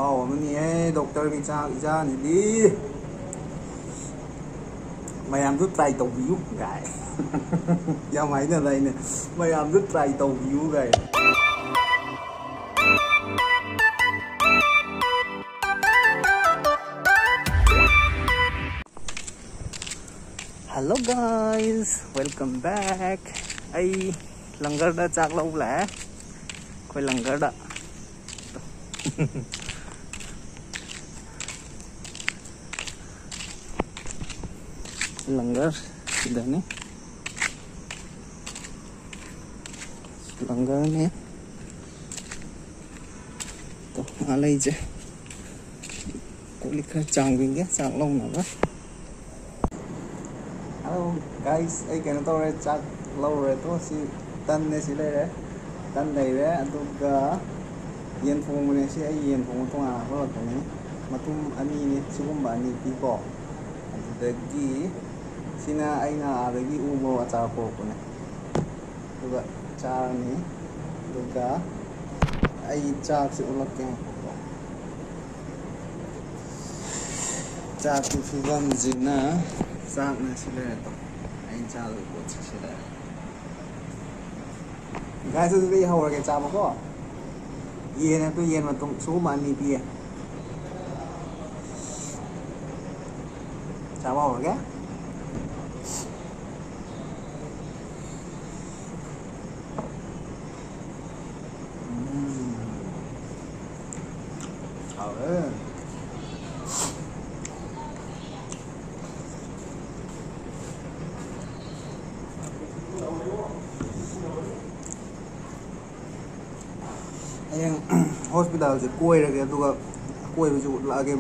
ꯈꯨꯍꯥꯎ ꯑꯃꯅꯤꯍꯦ ꯗꯣꯛꯇꯔꯒꯤ ꯆꯥꯛ ꯏꯟꯖꯥꯡꯁꯤꯗꯤ ꯃꯌꯥꯝꯁꯨ ꯇ꯭ꯔꯥꯏ ꯇꯧꯕꯤꯌꯨ ꯒꯥꯏ ꯌꯥꯝ ꯍꯥꯏꯅꯗ ꯑꯩꯅ ꯃꯌꯥꯝꯁꯨ ꯇ꯭ꯔꯥꯏ ꯇꯧꯕꯤꯌꯨ ꯒꯥꯏ. Hello guys, welcome back. Ai langar da chak lau la khoi langar da langar sida ni langar ni to alai je ko likha chang wing ge chak lau na ba. Hello guys, ai kena tore chak lau re to si tan ne si le re tan dai re aduga yen phong ne si ai yen phong tong a ho to ni matum ani ni sigumba ani pi ko adagi sina aina adagi umo acha ko ko ne aduga cha ni aduga ai chak si ulak ke ko chak tu figam jina chak na si le to ai cha lo ko si le guys tu đi hầu cái cha mà có yên này tôi yên mà tung số mà anh đi cha bao rồi cái anh hospital sẽ quay ra cái tôi quay ví dụ là cái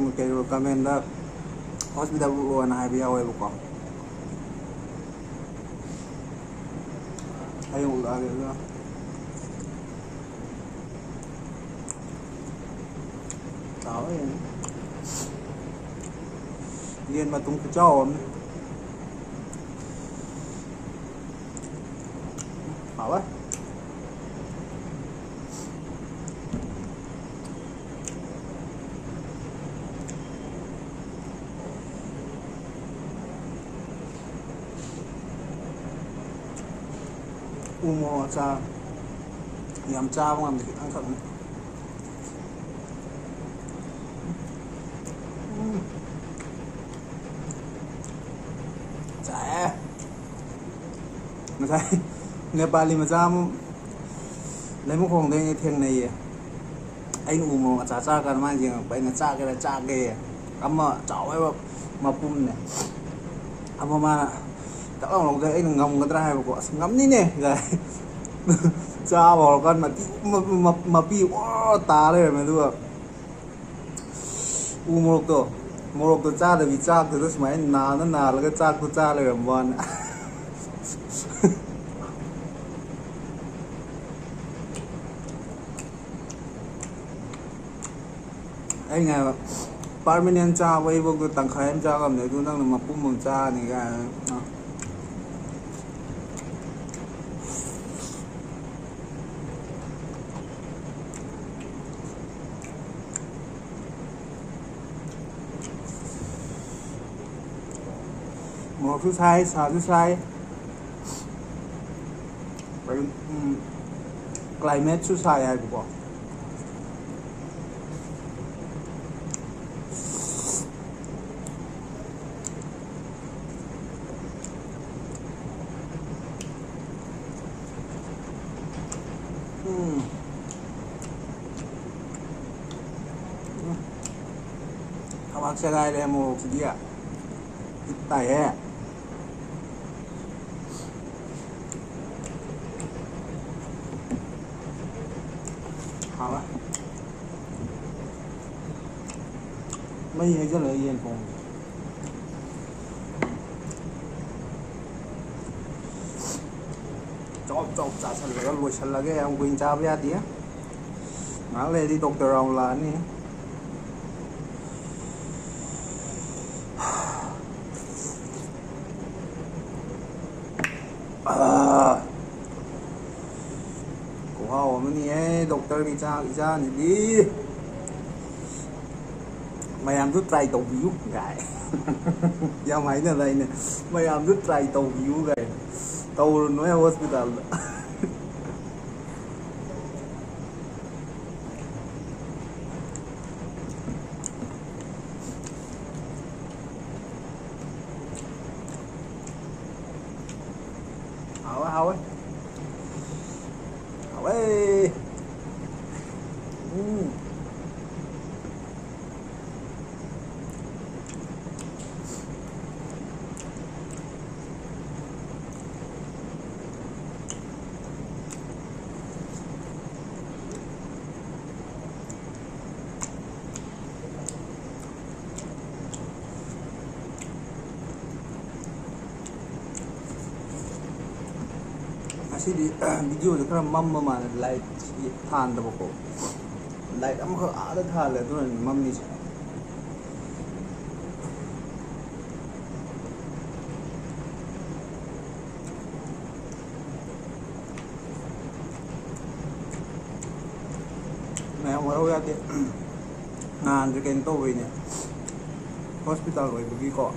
comment đó hospital luôn hai bây giờ vậy không hay không là cái đó đó yên mà tung cái trâu hảo á umo cha yam cha bang am dik ang khat cha mà sai Nepali mà cha mu lấy một khong đây theng này anh umo cha cha kan ma jing bai na cha ke amma chao ai ma pum ne amma ma các ông lòng đây anh ngầm cái trai của ngắm đi nè rồi cha bỏ con mà pi tá đây mà được một tổ cha là vì cha từ lúc mấy nó là cái cha của cha là làm bon anh này permanent cha vậy vô cái tăng khai em cha cầm để tôi đang làm mà pum mong cha này cái một thứ sai sao thứ sai climate thứ sai ai cũng các bác xe gai lên một gì ạ tài hè hảo á mấy hay rất là yên phòng chọc trả sẵn là lùi sẵn là cái ông quỳnh cha với đi á ngã lên đi doctor ông là anh ấy 고마워 어머니 doktor cái cha đi ꯃꯌꯥꯝꯁꯨ try ꯇꯧꯕꯤꯌꯨ ꯒꯥꯏ ꯌꯥꯝ ꯍꯥꯏꯅꯔ ꯑꯩꯅ ꯃꯌꯥꯝꯁꯨ try ꯇꯧꯕꯤꯌꯨ ꯒꯥꯏ ꯇꯧꯔꯨꯅꯨ ꯍꯣꯁꯄꯤꯇꯥꯜꯗ hào ấy hào ấy Masih di video itu kan mamma mana light than dah boko light am kau ada than le tu kan mam ni मैं हमारा हो जाते ना अंदर के इंतो हुई ने हॉस्पिटल हुई बुकी को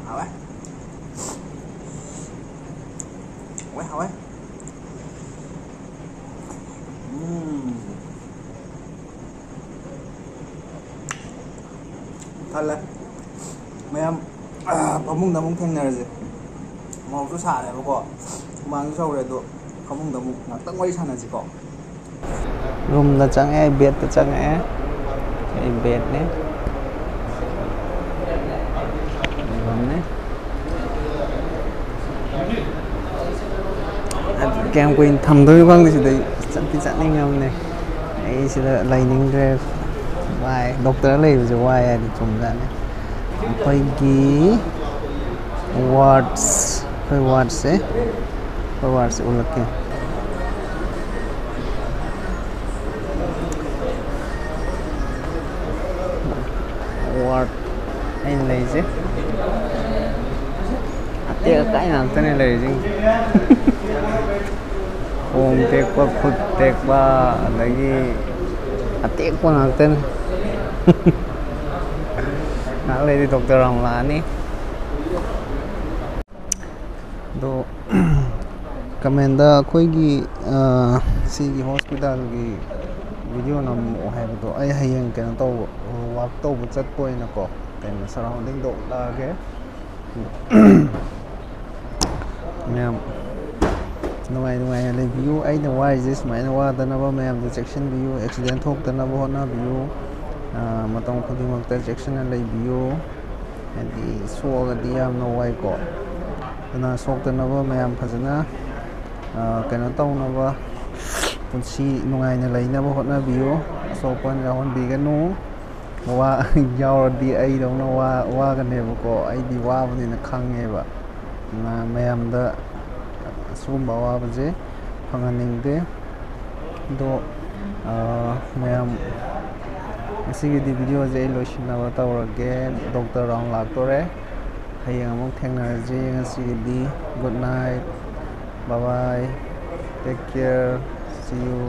hào ấy quay hào ấy thật là mấy em phóng mông thanh này gì màu số xả này có mang sâu này tụ phóng mông nó tận quay sang là gì có room là chẳng ai biết là chẳng ai biết đấy kem quên thầm thôi vâng thì đấy sẵn anh em này ấy sẽ là lấy những cái vài doctor lấy rồi vài thì chúng ta này coi kỹ words coi words ấy coi words ulat ke word anh lấy chứ tiếc cái nào tên này lấy chứ ôm tiếc quá phật tiếc quá lấy tiếc quá nào tên nào lấy đi doctor orang lah ni do kamenda koi gi si gi hospital gi video nam o hai do ai hayeng kan to walk to bu chat point na ko kan surrounding do la ge ma'am nuai le view ai na why this mai na wa da na ba ma'am the section view accident thok da na ba na view matong khudi mak ta section na le view and the so ga di am no why ko na sok da na ba ma'am phajana kan to na ba punsi nungai na lai na ba hot na view so pan ga hon bi ga nu wa yaw di ai dong na wa ga ne ba ko ai di wa ba ni na khang nge ba na ma'am da sum ba wa ba je phanganing de do ma'am asigi di video je lotion na ba tawra ge doctor rong lak to re hayang among thengna je asigi di good night bye bye take care see you